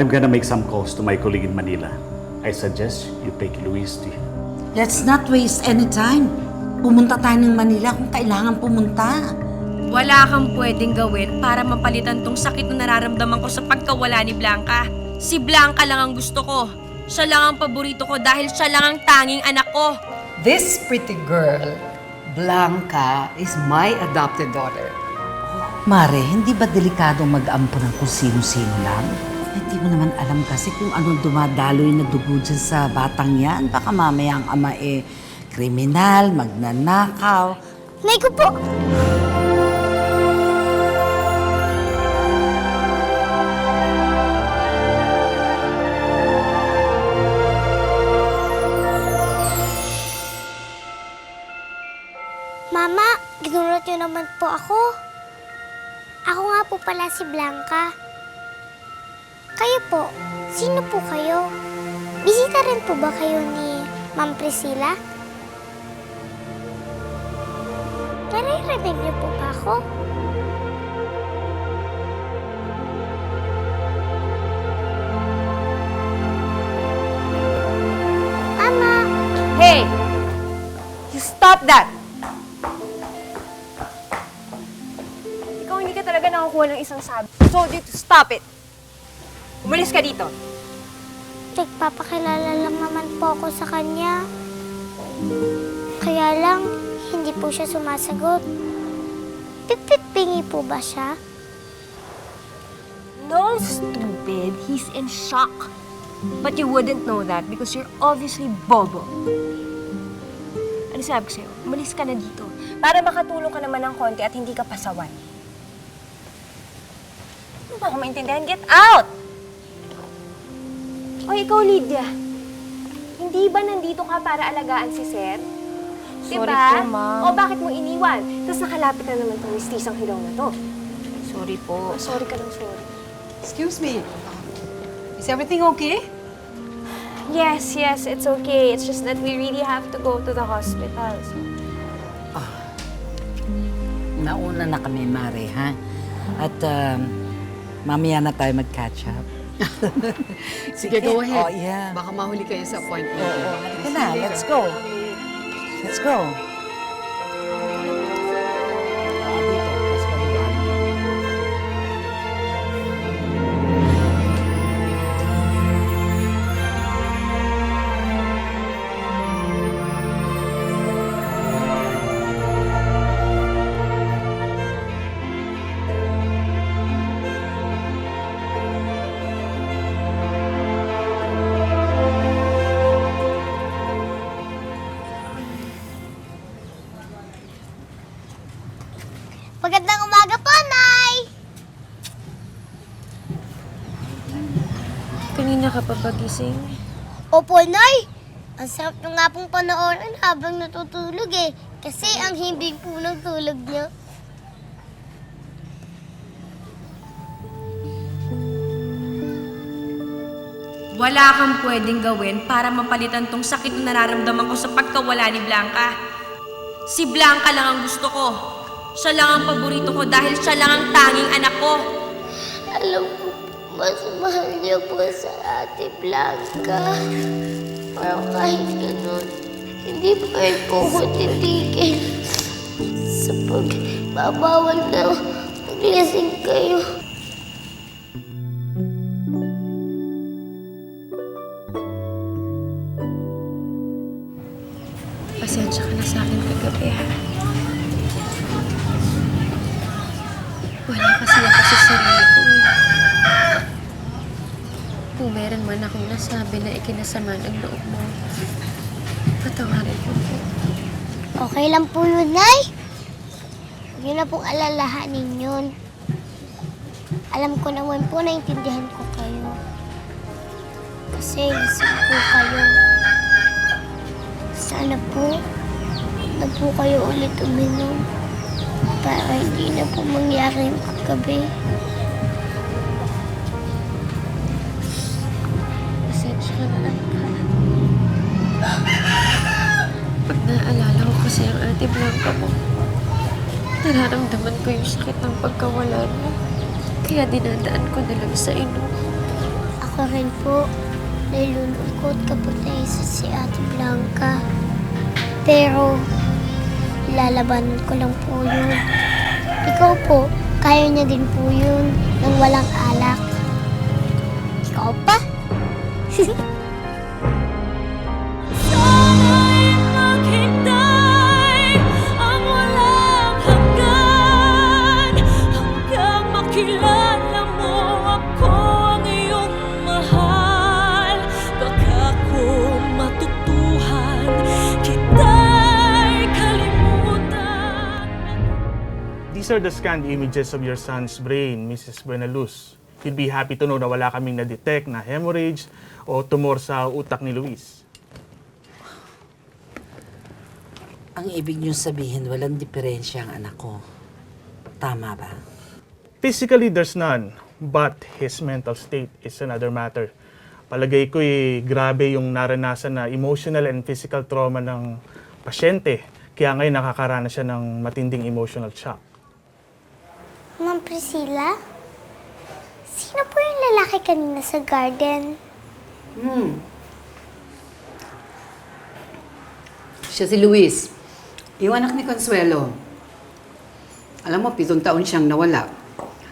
I'm gonna make some calls to my colleague in Manila. I suggest you take Luis to him. Let's not waste any time. Pumunta tayo ng Manila kung kailangan pumunta. Wala kang pwedeng gawin para mapalitan tong sakit na nararamdaman ko sa pagkawala ni Blanca. Si Blanca lang ang gusto ko. Siya lang ang paborito ko dahil siya lang ang tanging anak ko. This pretty girl, Blanca, is my adopted daughter. Mare, hindi ba delikadong mag-ampo ng kung sino-sino lang? Hindi mo naman alam kasi kung anong dumadaloy na dugo dyan sa batang yan. Baka mamaya ang ama kriminal, magnanakaw. Nay ko po! Mama, ginulat niyo naman po ako. Ako nga po pala si Blanca. Kayo po, sino po kayo? Bisita rin po ba kayo ni Ma'am Priscilla? Naririnig niyo po ba ako? Mama! Hey! You stop that! Ikaw hindi ka talaga nakakuha ng isang sabi. So, you to stop it! Umalis ka dito. Nagpapakilala lang naman po ako sa kanya. Kaya lang, hindi po siya sumasagot. Pipit-pingi po ba siya? No, stupid. He's in shock. But you wouldn't know that because you're obviously bobo. Ano sabi ko sa'yo? Umalis ka na dito. Para makatulong ka naman ng konti at hindi ka pasaway. Ano ba ako maintindihan? Get out! O ikaw, Lydia. Hindi ba nandito ka para alagaan si Sir? Sorry diba? po, Ma'am. O bakit mo iniwan? Tapos nakalapit na naman itong mistisang hilaw na to. Sorry po. Sorry ka lang, sorry. Excuse me. Is everything okay? Yes, it's okay. It's just that we really have to go to the hospital. So. Nauna na kami, Mare, ha? At mamaya na tayo mag-catch up. Sige, go ahead. Oh, yeah. Baka mahuli kayo sa appointment. Oo, halika na. Let's go. Let's go. Dito, let's go. Magandang umaga po, Nay! Kanina ka pa ba gising? Opo, Nay! Ang sarap nyo nga pong panoorin habang natutulog eh. Kasi ang himbing po ng tulog niyo. Wala kang pwedeng gawin para mapalitan tong sakit na nararamdaman ko sa pagkawala ni Blanca. Si Blanca lang ang gusto ko. Siya lang ang paborito ko dahil siya lang ang tanging anak ko. Alam ko, mas mahal niyo po sa Ate Blanca. Pero kahit ganun, hindi pa rin po ko titigil. Sa pagbabawal na maglasing kayo. Pasensya ka na sa akin kagabi, ha? Wala kasi ako sa sarili ko, eh. Kung meron man akong nasabi na ikinasama ng loob mo, patawarin ko po. Okay lang po yun, Nay. Huwag niyo na pong alalahanin yun. Alam ko naman po, naintindihan ko kayo. Kasi gising po kayo. Sana po, na po kayo ulit uminom. Para hindi na po mangyari yung kagabi. Pasensya ka na lang, ha? Pag naaalala ko kasi ang Ate Blanca mo, nararamdaman ko yung sakit ng pagkawala mo. Kaya dinadaan ko na lang sa inom. Ako Nakakaloka rin po. Nilulungkot kapag naisa si Ate Blanca. Pero, lalabanan ko lang po yun. Ikaw po, kaya niya din po yun nang walang alak. Ikaw pa? Makilala mo ako ang iyong mahal. Baka ko matutuhan kita'y kalimutan. These are the scanned images of your son's brain, Mrs. Buenaluz. You'd be happy to know na wala kaming na-detect na hemorrhage o tumor sa utak ni Luis. Ang ibig niyo sabihin, walang diferensya ang anak ko. Tama ba? Physically, there's none, but his mental state is another matter. Palagay ko grabe yung naranasan na emotional and physical trauma ng pasyente. Kaya ngayon nakakaranas siya ng matinding emotional shock. Ma'am Priscilla? Sino po yung lalaki kanina sa garden? Siya si Luis, yung anak ni Consuelo. Alam mo, 7 taon siyang nawala.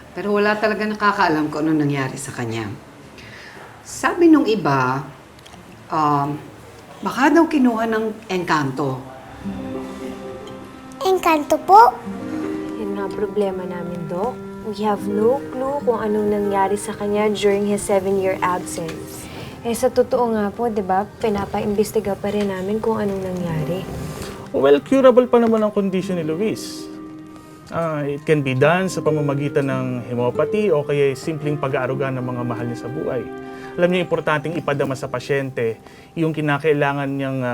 Pero wala talaga nakakaalam kung ano nangyari sa kanya. Sabi nung iba, baka daw kinuha ng engkanto. Engkanto po. Yun nga problema namin, Doc. We have no clue kung anong nangyari sa kanya during his 7-year absence. Eh, sa totoo nga po, di ba, pinapaimbestiga pa rin namin kung anong nangyari. Well, curable pa naman ang condition ni Luis. It can be done sa pamamagitan ng hemopathy o kaya simpleng pag-aaruga ng mga mahal niya sa buhay. Alam niyo, importanteng ipadama sa pasyente yung kinakailangan niyang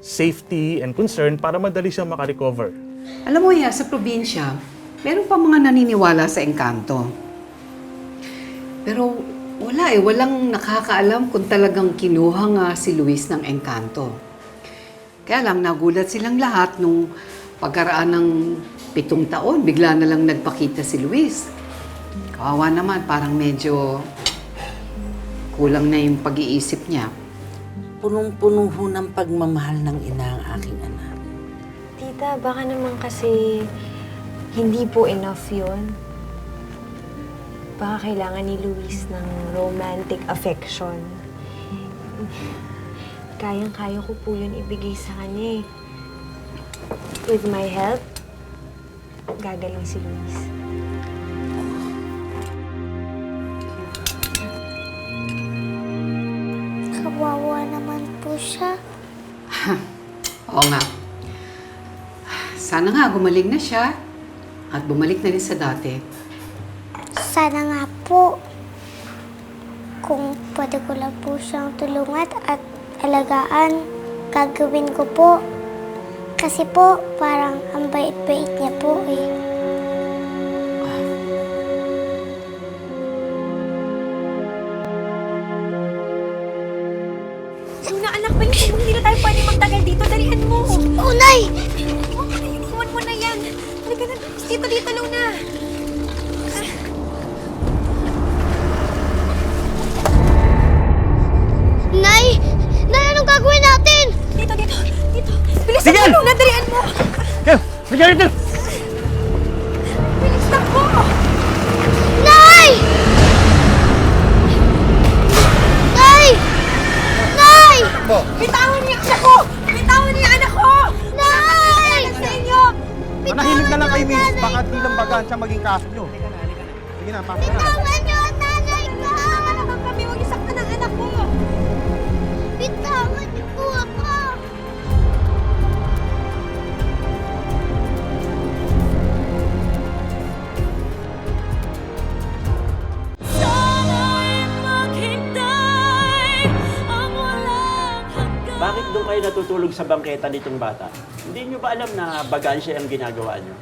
safety and concern para madali siyang makarecover. Alam mo, sa probinsya, meron pa mga naniniwala sa engkanto. Pero walang nakakaalam kung talagang kinuha nga si Luis ng engkanto. Kaya lang, nagulat silang lahat nung pagkaraan ng 7 taon, bigla na lang nagpakita si Luis. Kawawa naman, parang medyo kulang na yung pag-iisip niya. Punong-puno ho ng pagmamahal ng ina ang aking anak. Tita, baka naman kasi hindi po enough yun. Baka kailangan ni Luis ng romantic affection. Kayang-kaya ko po yun ibigay sa kanya eh. With my help, gagaling si Luis. Kawawa naman po siya. Oo nga. Sana nga gumaling na siya at bumalik na rin sa dati. Sana nga po. Kung pwede ko lang po siyang tulungan at alagaan, gagawin ko po. Kasi po, parang ang bait-bait niya po eh. Luna, anak, hindi na tayo pwede magtagal dito. Dalihan mo. Oh, Nay! Iwan mo na yan. Halika na. Dito, Luna. Nay! Nay, anong gagawin natin? Dito. Bilisan mo, Luna. Dalihan mo. Sige, dito! Bilis na po. Nay! Nay! Nay! Bitawan niyo ang anak ko! Bitawan niyo ang anak ko! Nay! Sa inyo! Manahimik na lang kayo, miss. Baka di lang bagaan siya maging kaso nyo. Sige na, pasok na. Bitawan niyo ang nanay ko! Naman kami, huwag isaktan ang anak ko! Bitawan niyo po ako! Bakit doon kayo natutulog sa bangketa nitong bata? Hindi nyo ba alam na bagaan siya ang ginagawa nyo?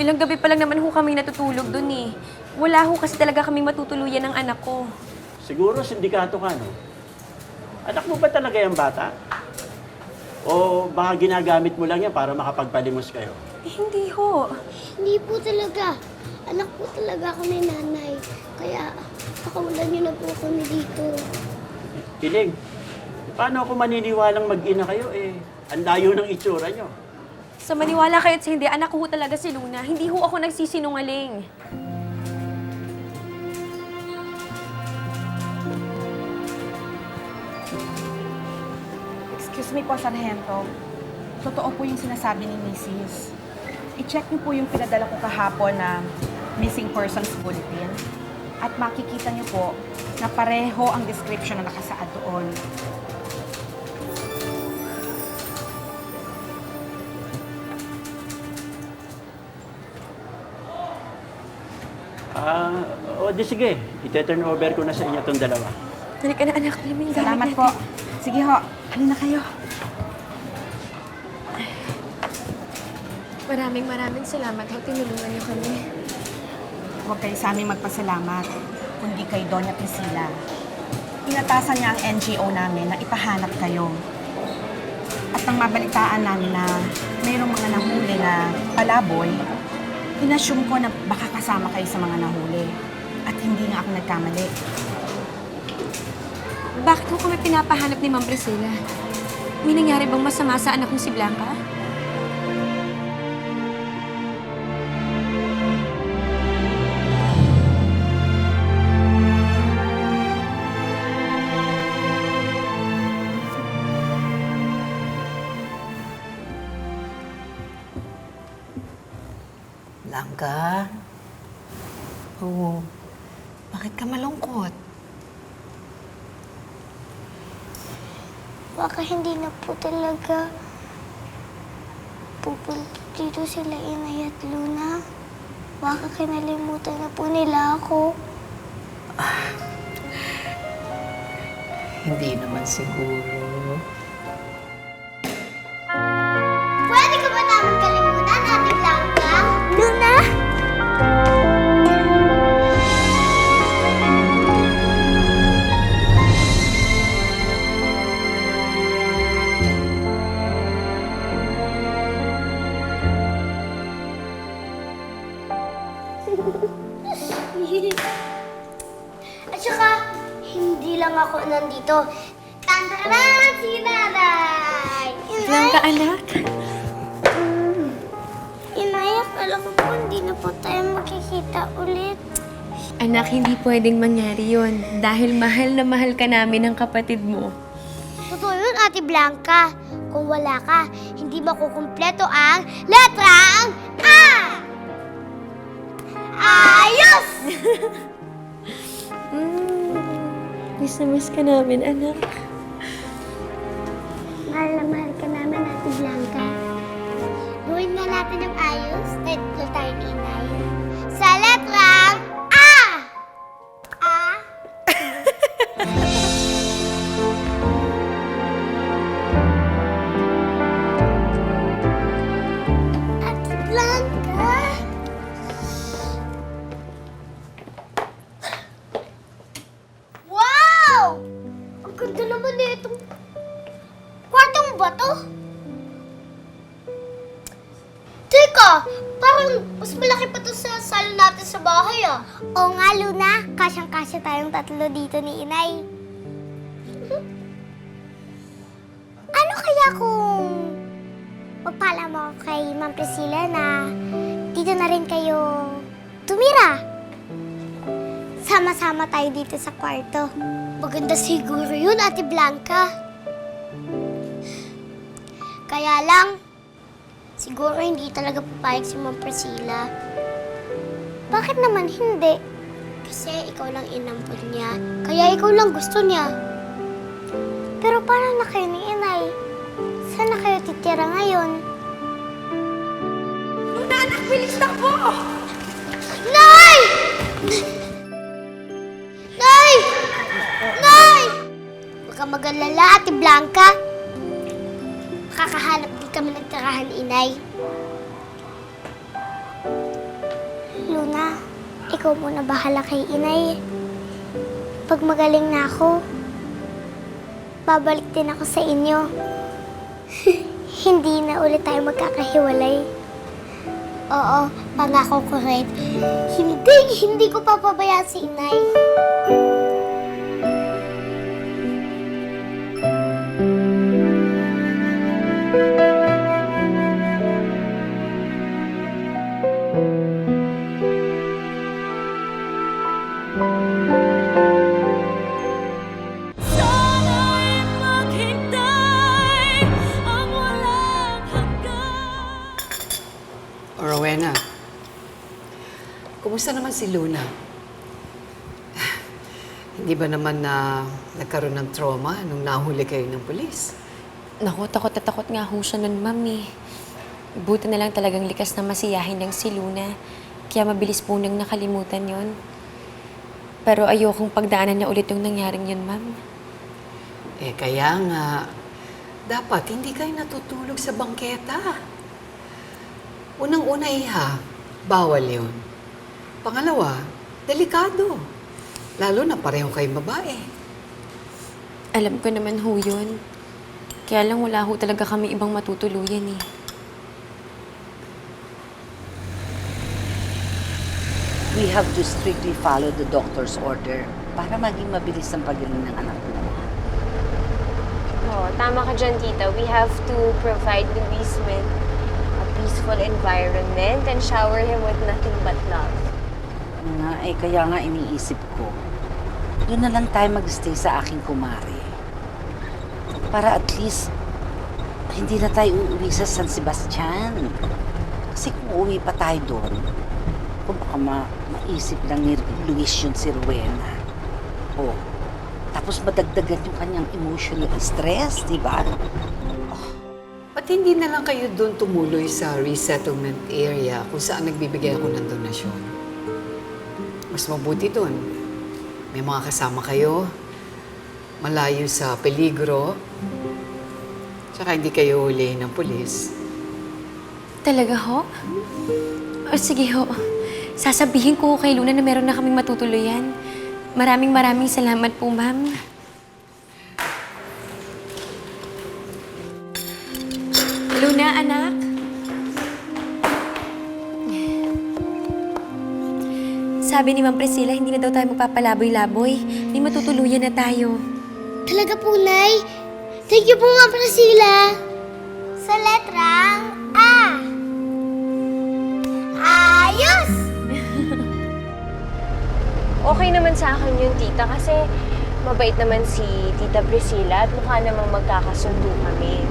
Ilang gabi pa lang naman ho kami natutulog dun eh. Wala ho kasi talaga kaming matutuluyan ng anak ko. Siguro sindikato ka, no? Anak mo ba talaga yung bata? O baka ginagamit mo lang yan para makapagpalimos kayo? Eh, hindi ho. Hindi po talaga. Anak po talaga ako ni nanay. Kaya Pakawalan niyo na po kami dito. Kiling, paano ako maniniwalang mag-ina kayo eh? Ang layo ng itsura nyo. Sa maniwala kayo at sa hindi, anak ko ho talaga si Luna. Hindi ho ako nagsisinungaling. Excuse me po, Sargento. Totoo po yung sinasabi ni Mrs. I-check niyo po yung pinadala ko kahapon na missing persons bulletin. At makikita niyo po na pareho ang description na nakasaad doon. O di sige, ite-turn over ko na sa inyo itong dalawa. Halika na, anak. Alam mo yung gamit Salamat natin. po. Sige ho, halina kayo. Maraming salamat ho. Tinulungan niyo kami. Huwag kayo sa aming magpasalamat, kundi kay Doña Priscilla. Inatasan niya ang NGO namin na ipahanap kayo. At nang mabalitaan namin na mayroong mga nahuli na palaboy, inassume ko na baka kasama kayo sa mga nahuli. At hindi nga ako nagkamali. Bakit ho kami pinapahanap ni Ma'am Priscilla? May nangyari bang masama sa anak kong si Blanca? Blanca? Oo. Bakit ka malungkot? Baka hindi na po talaga pupunta dito sila Inay at Luna. Baka kinalimutan na po nila ako. Hindi naman siguro. Pwede ka ba namin kalimutan, Ate Blanca? Luna? At saka, hindi lang ako nandito. Tantaran! Si Nanay! Blanca, anak. Inay, akala ko po hindi na po tayo makikita ulit. Anak, hindi pwedeng mangyari yon dahil mahal na mahal ka namin ng kapatid mo. Totoo yun, Ate Blanca. Kung wala ka, hindi makukumpleto ang letrang A! Ayos! Miss na miss ka namin, anak. Mahal na mahal ka namin, Ate Blanca. Gawin na natin yung ayos. Tatlo tayo ni Inay. Sa letrang A! A? Ate Blanca! Wow! Ang ganda naman na itong kwartong ba to? Teka, parang mas malaki pa to sa sala natin sa bahay ah. Oo nga, Luna. Kasyang-kasya tayong tatlo dito ni Inay. Ano kaya kung magpaalam mo kay Ma'am Priscilla na dito na rin kayo tumira? Sama-sama tayo dito sa kwarto. Maganda siguro yun, Ate Blanca. Kaya lang, siguro hindi talaga papayag si Ma'am Priscilla. Bakit naman hindi? Kasi ikaw lang inampun niya. Kaya ikaw lang gusto niya. Pero paano na kayo ni Inay? Saan na kayo titira ngayon? Luna, anak, bilis takbo! Nay! Nay! Nay! Huwag ka mag-alala, Ate Blanca. Kakahanap din kami ng tirahan ni Inay. Luna, ikaw muna bahala kay Inay. Pag magaling na ako, babalik din ako sa inyo. Hindi na ulit tayo magkakahiwalay. Oo, pangako ko rin. Hindi ko papabayaan si inay. Sana'y maghintay ang walang hanggan. Rowena, kumusta naman si Luna? Hindi ba naman na nagkaroon ng trauma nung nahuli kayo ng pulis? Naku, takot na takot nga ho siya nun, ma'am eh. Buti na lang talagang likas na masiyahin ng si Luna. Kaya mabilis po nang nakalimutan yon. Pero ayokong pagdaanan niya ulit yung nangyaring yun, ma'am. Eh kaya nga, dapat hindi kayo natutulog sa bangketa. Unang-una iha, bawal yun. Pangalawa, delikado. Lalo na pareho kayong babae. Alam ko naman ho yun. Kaya lang wala ho talaga kami ibang matutuluyan eh. We have to strictly follow the doctor's order para maging mabilis ang pagaling ng anak mo. Oh, tama ka dyan, tita. We have to provide Luis with a peaceful environment and shower him with nothing but love. Kaya nga iniisip ko, doon na lang tayo mag-stay sa aking kumare. Para at least, hindi na tayo uuwi sa San Sebastian. Kasi kung uuwi pa tayo doon, kung baka maisip lang ni Luis yun si Rowena. O, tapos madagdagan yung kanyang emotional stress, di ba? Ba't hindi na lang kayo doon tumuloy sa resettlement area kung saan nagbibigay ako ng donasyon? Mas mabuti doon. May mga kasama kayo, malayo sa peligro, tsaka hindi kayo huli ng pulis. Talaga ho? O sige ho. Sasabihin ko kay Luna na meron na kaming matutuluyan. Maraming salamat po, ma'am. Luna, anak. Sabi ni Ma'am Priscilla, hindi na daw tayo magpapalaboy-laboy. May matutuluyan na tayo. Talaga po, Nay? Thank you po, Ma'am Priscilla. Sa letrang A. Ayos! Okay naman sa akin yun, tita, kasi mabait naman si Tita Priscilla at mukha namang magkakasundo kami.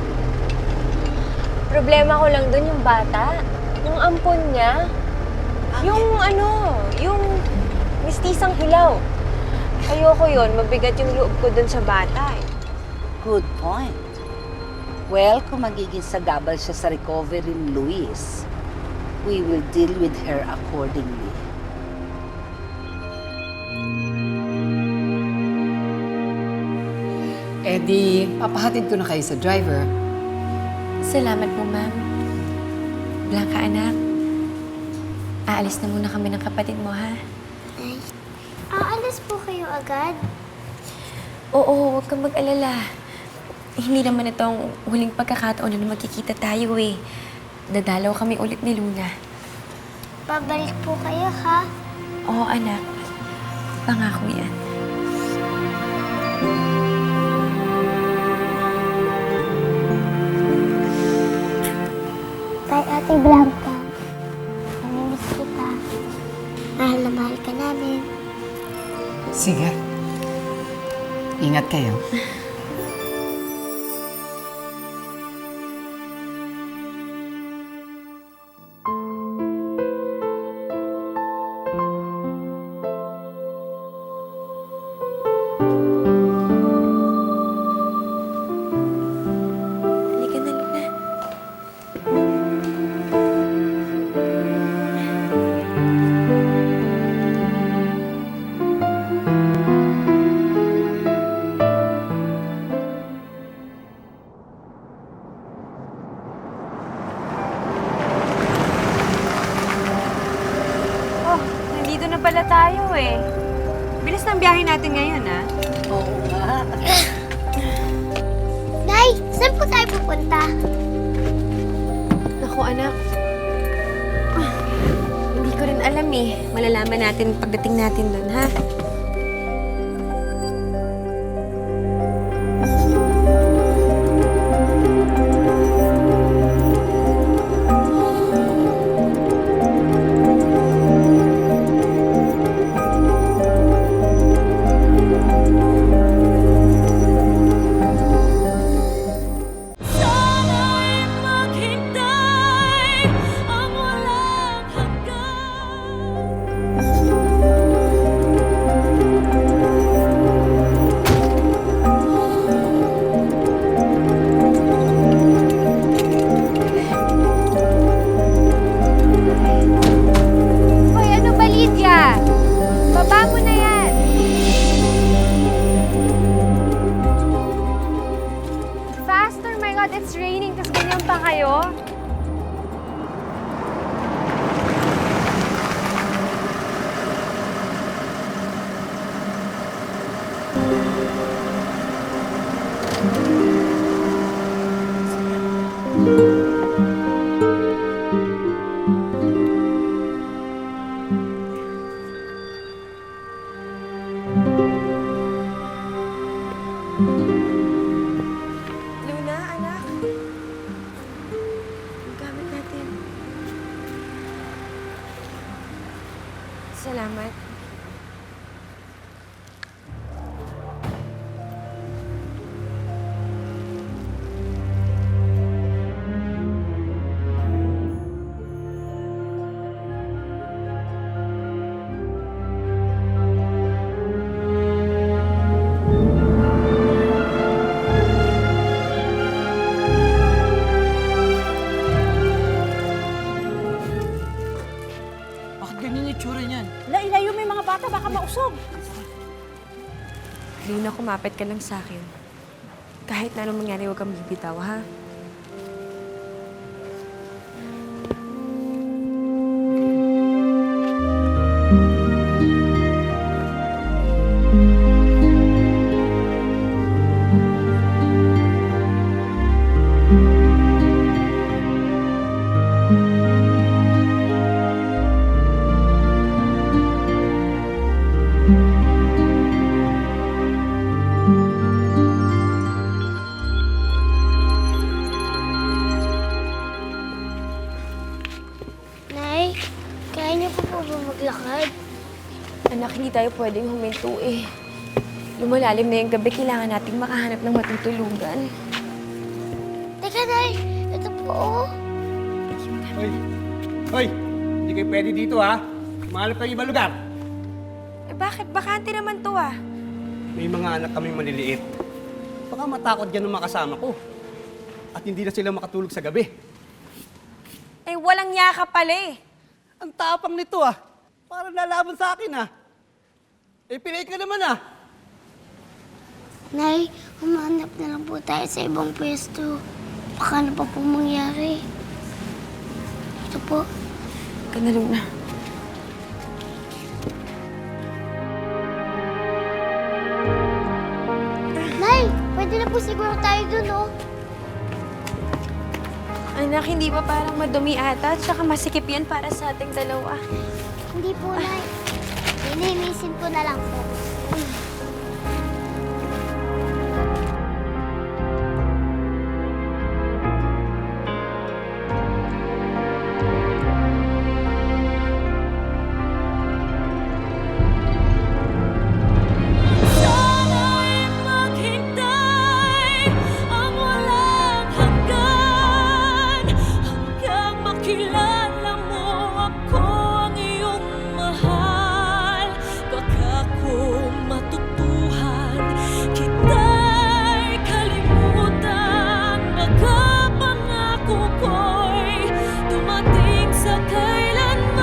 Problema ko lang dun yung bata, yung ampon niya, yung mistisang hilaw. Ayoko yun, mabigat yung loob ko dun sa bata eh. Good point. Well, kung magiging sagabal siya sa recovery ni Luis, we will deal with her accordingly. Eh di, papahatid ko na kayo sa driver. Salamat po, ma'am. Blanca, anak. Aalis na muna kami ng kapatid mo, ha? Nay, aalis po kayo agad? Oo, huwag kang mag-alala. Hindi naman itong huling pagkakataon na magkikita tayo eh. Dadalaw kami ulit ni Luna. Babalik po kayo, ha? Oo, anak. Pangako yan. Kay Ate Blanca, namimiss kita. Mahal na mahal ka namin. Sige. Ingat kayo. Halika na, Luna. Oh, nandito na pala tayo eh. Bilis ng biyahe natin ngayon, ah. Oo nga. Nay, saan po tayo pupunta? Naku, anak. Mami. Malalaman natin pagdating natin doon, ha? Sana'y maghintay ang walang hanggan. Hoy, ano ba, Lydia? Baba mo na yan. Faster, my God, it's raining. Tapos ganyan pa kayo. Luna, anak. Ang gamit natin. Salamat. Bakit ganyan yung tsura niyan? Ilayo mo yung mga bata, baka mausog. Luna, kumapit ka lang sa akin. Kahit na anong mangyari, huwag kang bibitaw, ha? Nay, kaya niyo po ba maglakad? Anak, hindi tayo pwedeng huminto eh. Lumalalim na yung gabi, kailangan nating makahanap ng matutulugan. Teka, Nay. Ito po, oh. Hoy! Hoy! Hindi kayo pwede dito, ha? Mahalap kayo ibang lugar. Eh bakit? Bakante naman to ah. May mga anak kaming maliliit. Baka matakot yan ng mga kasama ko. At hindi na sila makatulog sa gabi. Eh walang yaka pala eh. Ang tapang nito, ah. Parang lalaban sa akin, ah. Eh, pinay ka naman, ah. Nay, humanap na lang po tayo sa ibang pwesto. Baka ano pa po mangyari. Ito po. Ganda, Luna. Nay, pwede na po siguro tayo dun, oh. Anak, hindi ba parang madumi ata? Tsaka masikip yan para sa ating dalawa. Hindi po, Nay. Lilinisin ko na lang po. Sana'y maghintay ang walang hanggan, hanggang makilala mo ako ang iyong mahal. Baka kung matutuhan kita'y kalimutan, baka pangako ko'y dumating sa kailanman.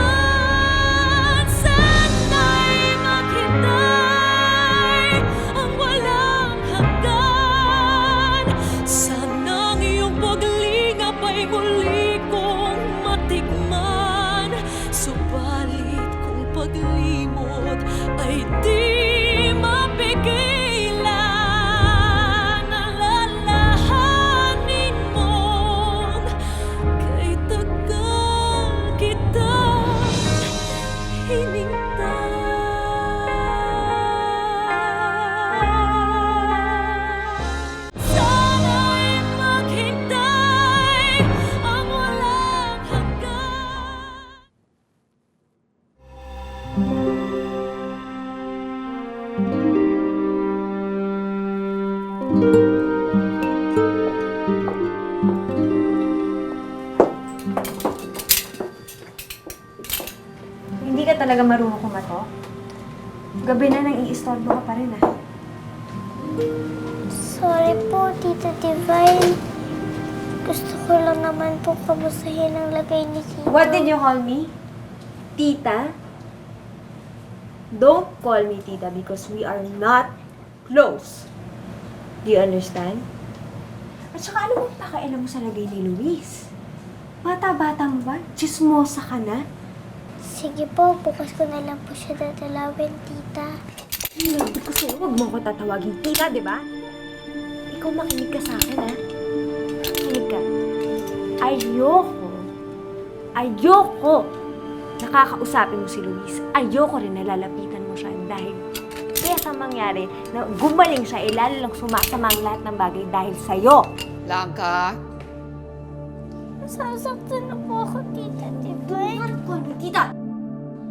Sana'y maghintay ang walang hanggan, sanang iyong paglingap ay muli kong matikman. Subalit kung paglimot ay di mapigilan, alalahanin mong kay tagal kita Hindi ka talaga marunong kumatok? Gabi na nang iistorbo ka pa rin Sorry po, Tita Divine. Gusto ko lang naman po kamustahin ang lagay ni Tito. What did you call me? Tita? Don't call me Tita because we are not close. Do you understand? At saka ano bang pakailan mo sa lagay ni Luis? Bata-bata mo ba? Chismosa ka na? Sige po, bukas ko na lang po siya dadalawin, Tita. Hindi ko sa'yo, huwag mo ko tatawagin Tita, di ba? Ikaw makinig ka sa akin, ha? Makinig ka. Ayoko nakakausapin mo si Luis. Ayoko rin nalalapitan mo siya dahil kaya sa mangyari na gumaling siya, lalo lang sumasama ang lahat ng bagay dahil sa'yo. Blanca? Nasasaktan na po ako, Tita Divine. Call me Tita!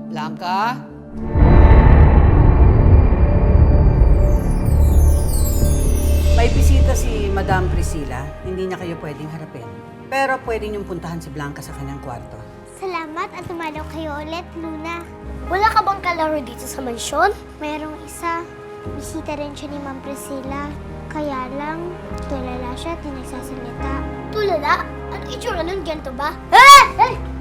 Blanca? May bisita si Madam Priscilla. Hindi niya kayo pwedeng harapin. Pero pwede niyong puntahan si Blanca sa kanyang kwarto. Salamat at tumalaw kayo ulit, Luna. Wala ka bang kalaro dito sa mansyon? Merong isa. Bisita rin siya ni Ma'am Priscilla. Kaya lang, tulala siya at di nagsasalita. Tulala? Ano itsura nun? Ganito ba? Hey!